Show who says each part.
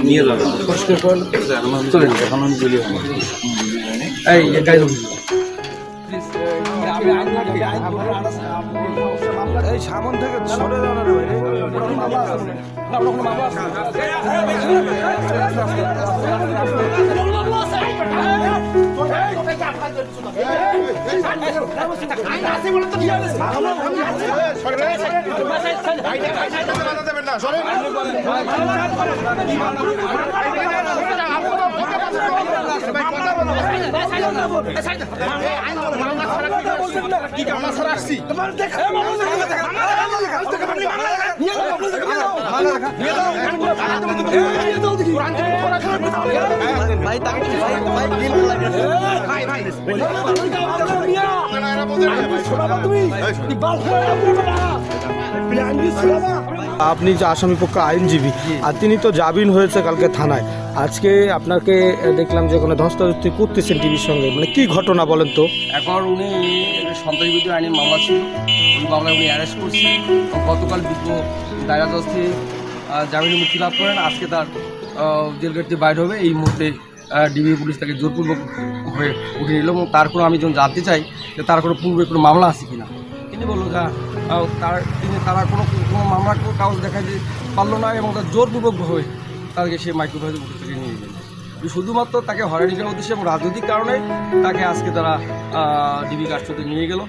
Speaker 1: নিয়ে যাবে চলে এখন এই
Speaker 2: এই সামন থেকে সরে যাও না ভাই আপনি যে আসামিপক্ষ আইনজীবী আর তিনি তো জামিন হয়েছে কালকে থানায়, আজকে আপনাকে দেখলাম যে কোনো ধস্তাধস্তি করতেছেন টিভির সঙ্গে, মানে কি ঘটনা বলেন তো?
Speaker 1: এখন উনি সন্ত্রাসবিরোধী আইনের মামলা ছিল, ওই মামলায় উনি অ্যারেস্ট করছে। গতকাল বিজ্ঞ দায়রা জজ থেকে জামিনে মুক্তি লাভ করেন। আজকে তার জেলগেট থেকে বাইর হবে। এই মুহূর্তে ডিবি পুলিশ তাকে জোরপূর্বক হয়ে উঠে নিল এবং তার কোনো আমি যখন জানতে চাই যে তার কোনো পূর্বে কোনো মামলা আছে কিনা, তিনি বললো যা তারা কোনো মামলার কোনো কাগজ দেখাতে পারলো না এবং তার জোরপূর্বক হয়ে তাদেরকে সে মাইক্রোফোনের মুখ থেকে নিয়ে গেল। শুধুমাত্র তাকে হয়রানি করার উদ্দেশ্যে এবং রাজনৈতিক কারণে তাকে আজকে তারা ডিবি কাস্টডিতে নিয়ে গেল।